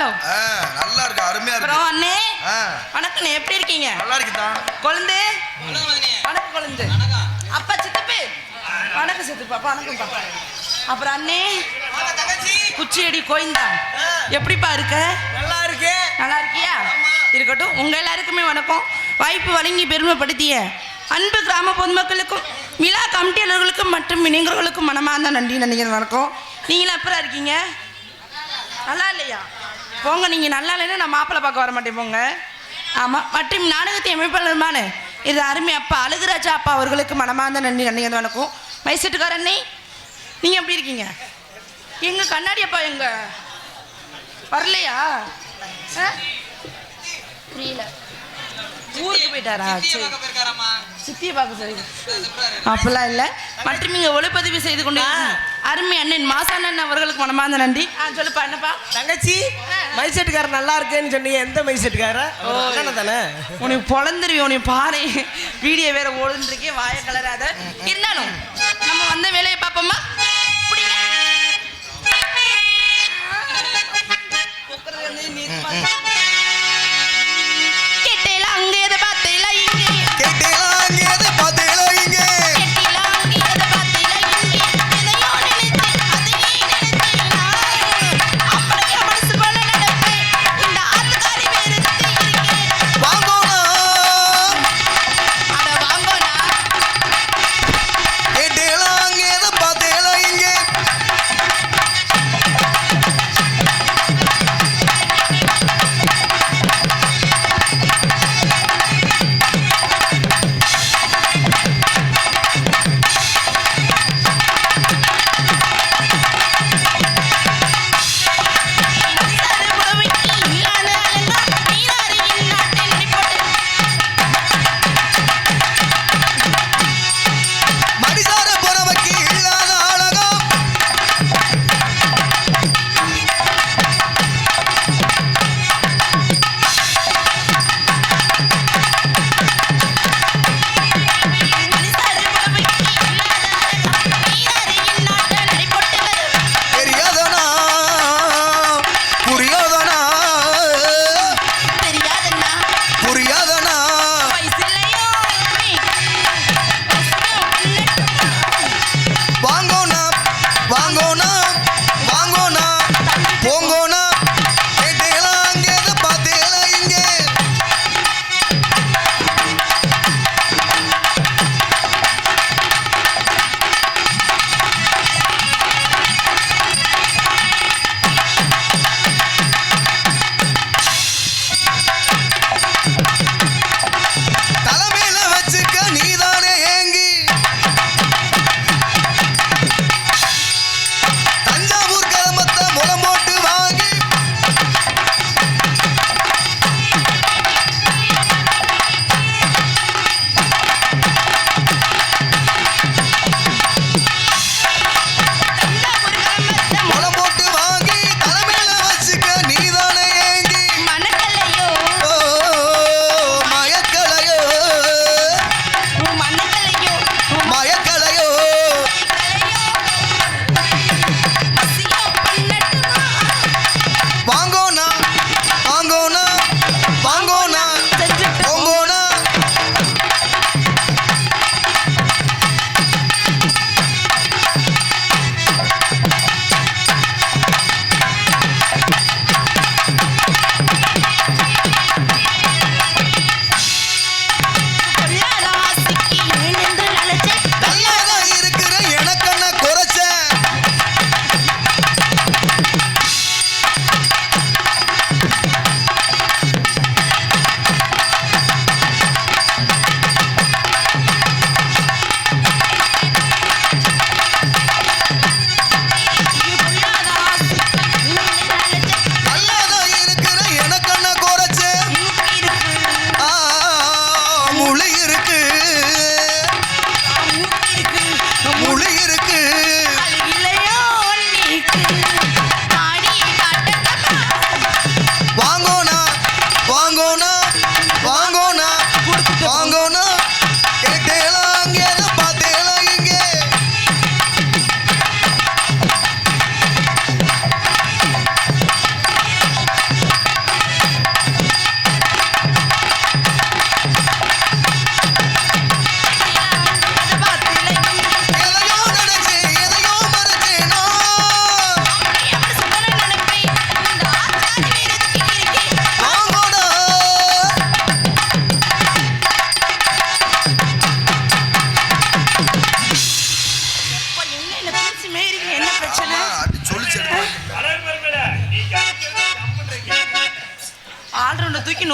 இருந்தாலும் நல்லா இருக்கு, அருமையா இருக்கு. அப்புறம் அண்ணே வணக்கம், எப்படி இருக்கீங்க? நல்லா இருக்குதா கொழுந்து? வணக்கம் கொழுந்து. அப்பா சித்தப்பு வணக்கம் சித்தப்பா, வணக்கம் பாப்பா. அப்புறம் அண்ணே குச்சியடி கோயந்தா, எப்படிப்பா இருக்க? நல்லா இருக்கு. நல்லா இருக்கியா? இருக்கட்டும். உங்க எல்லாருக்குமே வணக்கம். வாய்ப்பு வழங்கி பெருமைப்படுத்திய அன்பு கிராம பொதுமக்களுக்கும் விழா கமிட்டியாளர்களுக்கும் மற்றும் இணைஞர்களுக்கும் மனமார்ந்த நன்றி. நினைக்கிறேன். வணக்கம். நீங்களும் அப்புறம் இருக்கீங்க? நல்லா இல்லையா? போங்க, நீங்கள் நல்லா இல்லைன்னா நான் மாப்பிள்ளை பார்க்க வர மாட்டேன், போங்க. ஆமாம். மற்றும் நாடகத்தை அமைப்பாளருமான இது அருமை அப்பா அழகுராஜா அப்பா அவர்களுக்கு மனமார்ந்த நன்றி. நினைக்கிறேன். வணக்கம். மைசெட்டுக்காரண்ணே, நீங்கள் எப்படி இருக்கீங்க? எங்கள் கண்ணாடி அப்பா எங்க வரலையா? புரியல, ஊருக்கு போயிட்டாரா? சரி, சித்தியை பார்க்க சரி, அப்படிலாம் இல்லை. மற்றும் இங்கே ஒளிப்பதிவு செய்து கொண்டு அருமை அண்ணன் மாசானன் அவர்களுக்கு மனமார்ந்த நன்றி. சொல்லுப்பா. என்னப்பா தங்கச்சி, மைசெட்டுக்காரர் நல்லா இருக்குன்னு சொன்னீங்க. எந்த மைசெட்டுக்காரர்? தானே உனக்கு பொழந்துருவி, உனக்கு பாரு. வீடியோ வேற ஓடுன்றிருக்கே, வாய கலராத. இருந்தாலும் நம்ம வந்த வேலையை பார்ப்போமா?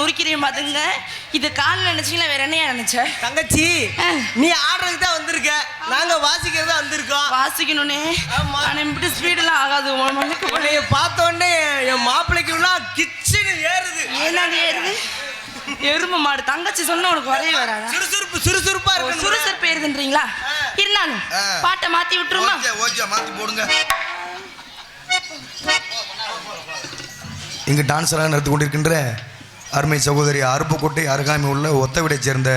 நொறுக்கிறேன் பாத்துங்க. இது கால் நினைச்சீங்களா வேற என்னையா நினைச்ச? தங்கச்சி நீ ஆடுறதுக்கு தான் வந்திருக்க, நாங்க வாசிக்கிறது தான் வந்திருக்கோம். வாசிக்கணும்னே. ஆமா. ஆனா இப்படி ஸ்பீடெல்லாம் ஆகாது. உன்னைய பார்த்த உடனே என் மாப்பிள்ளைக்கு கிச்சனு ஏறுது. ஏனாது ஏறுது? எருமை மாடு. தங்கச்சி சொன்ன உனக்கு வரவே வராதா? சுறுசுறுப்பா இருக்கு. சுறுசுறுப்பு ஏறுதுன்றீங்களா? இருந்தாலும் பாட்டை மாத்தி விட்டுருமா? ஓகே மாத்தி போடுங்க. இங்கு டான்ஸராக நடத்தி கொண்டிருக்கின்ற அருமை சகோதரி அருப்புக்கோட்டை அருகாமை உள்ள ஒத்தவிடைச் சேர்ந்த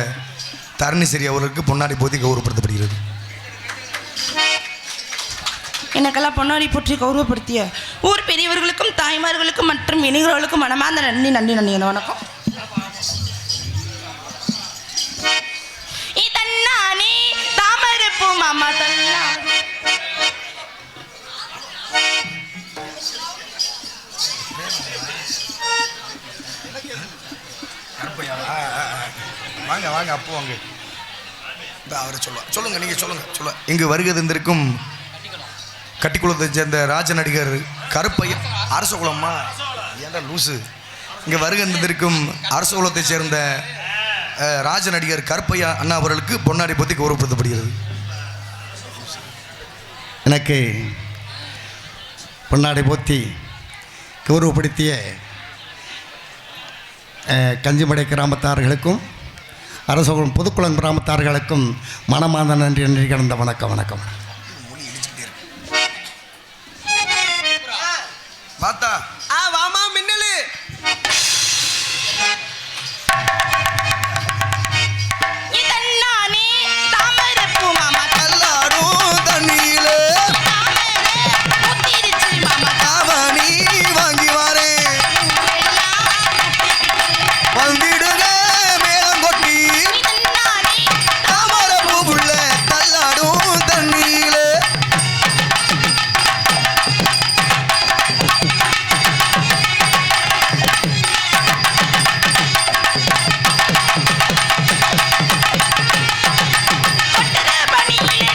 தரணிசரி அவர்களுக்கு பொன்னாடி போத்தி கௌரவப்படுத்தப்படுகிறது. எனக்கெல்லாம் பொன்னாடி போற்றி கௌரவப்படுத்திய ஊர் பெரியவர்களுக்கும் தாய்மார்களுக்கும் மற்றும் இணைகளுக்கும் மனமார்ந்த நன்றி நன்றி நன்றி. வணக்கம். இதன்னானே தாமரப்பூ மாமா தன்னா. வாங்க வாங்க அப்போ வாங்க. அவரை சொல்லுங்க நீங்க சொல்லுங்க. இங்கு வருகை தந்திருக்கும் கட்டிக்குளத்தை சேர்ந்த ராஜ நடிகர் கருப்பையா அரசகுலம்மா ஏன்டா லூசு. இங்கே வருகை தந்திருக்கும் அரசகுலத்தை சேர்ந்த ராஜ நடிகர் கருப்பையா அண்ணா அவர்களுக்கு பொன்னாடி போத்தி கௌரவப்படுத்தப்படுகிறது. எனக்கு பொன்னாடை போத்தி கௌரவப்படுத்திய கஞ்சிமடை கிராமத்தார்களுக்கும் அரசகுளம் புதுக்குளம் கிராமத்தார்களுக்கும் மனமார்ந்த நன்றி நன்றி கடந்த வணக்கம் வணக்கம். பார்த்தா வாமா மின்னலு. இதன்னானே தாமரப்பூ மாமா கல்லாடும் தண்ணியிலே முத்திருச்சு மாமா தாவணி வாங்கி வரேன் வந்திடுங்க மேளம் கொட்டி இதன்னானே தாமரப்பூ புள்ள கல்லாடும் தண்ணியிலே.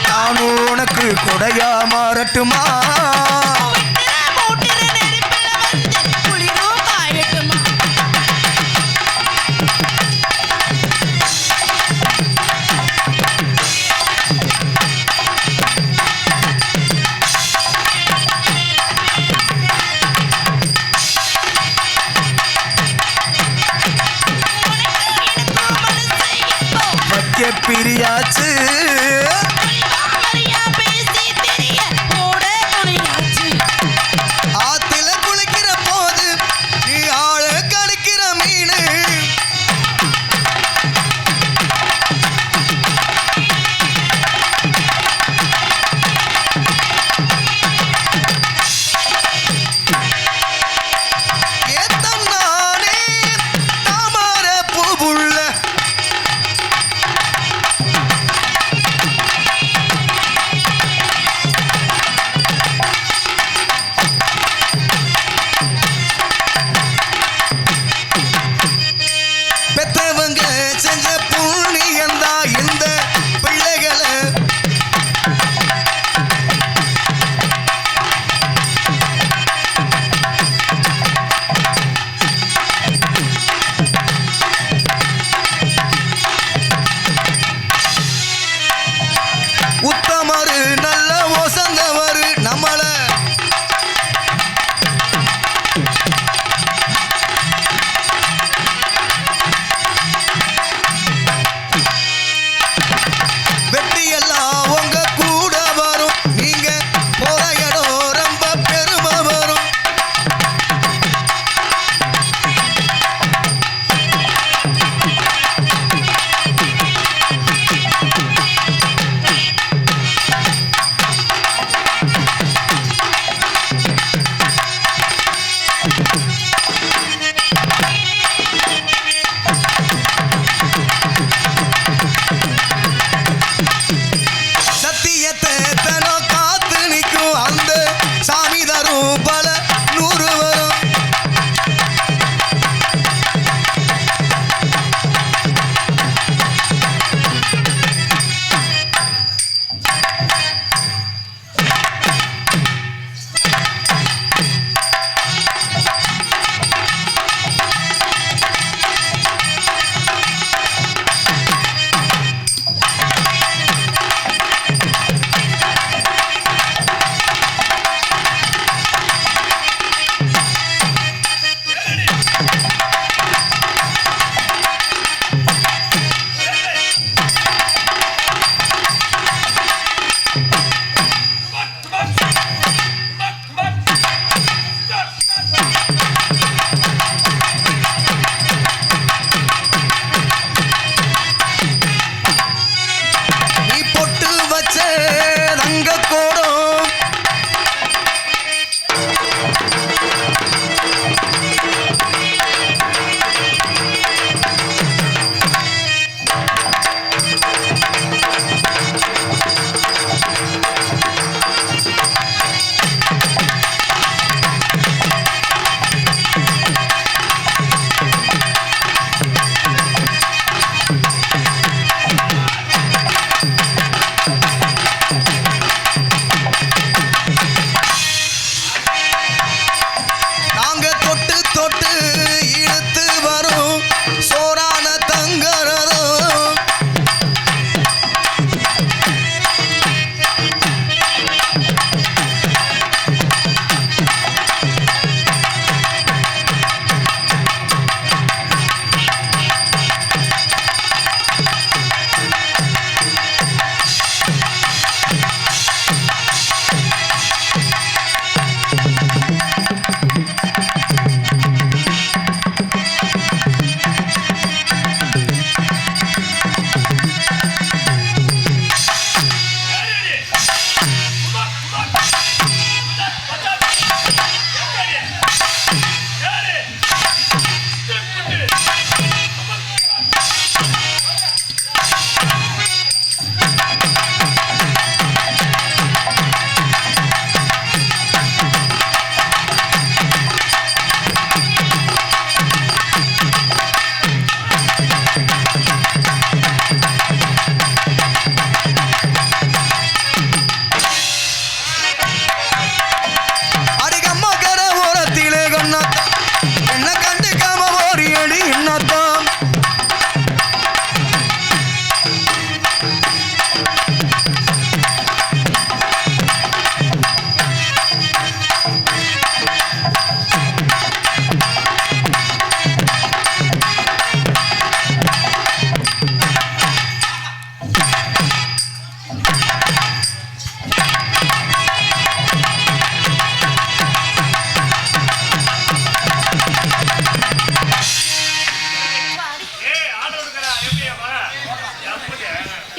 நான் உனக்கு கொடையா மாறட்டுமா? மூட்டுற நெருப்பில வந்து குளிரும் காயட்டுமா? வைக்க பிரியாச்சு மரியா பேசி தெரிய ஓட துணியாச்சு. ஆத்துல குளிக்கிற போது நீ ஆள கடிக்கிற மீனு. ஏத்தம் நானே தாமரப்பூ புள்ள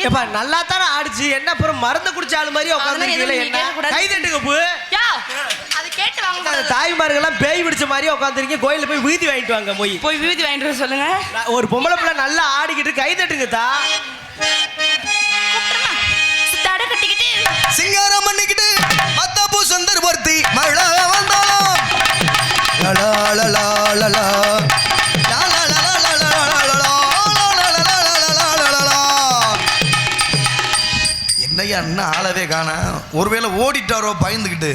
ஏப்பா நல்லா தானே ஆடிச்சு என்ன அப்புறம் மருந்து குடிச்ச ஆளு மாதிரி உட்காந்துருக்கீங்களே அதெல்லாம் எதுவும் என்ன கேட்கக்கூடாது. கை தட்டுங்க பூ யா அது கேட்டு வாங்க அந்த தாய்மார்கள்லாம் பேய் பிடிச்ச மாதிரி உட்காந்துருக்கீங்க கோயில போய் வீதி வாங்கிட்டு வாங்க போய் போய் விபூதி வாங்கிட்டு வர சொல்லுங்க. ஒரு பொம்பளை பிள்ளை நல்லா ஆடிக்கிட்டு கை தட்டுங்க தா கூப்பிட்டுமா தடை கட்டிக்கிட்டு சிங்காரம் பண்ணிக்கிட்டு மத்தப்பூ சுந்தர் பொருத்தி மழை வந்தாலும் லலா லலா லலா லா லா லா லா லா லா லா லா லா லா லா. என்னய்யா இன்னும் ஆளவே காணா ஒருவேளை ஓடிட்டாரோ பயந்துக்கிட்டு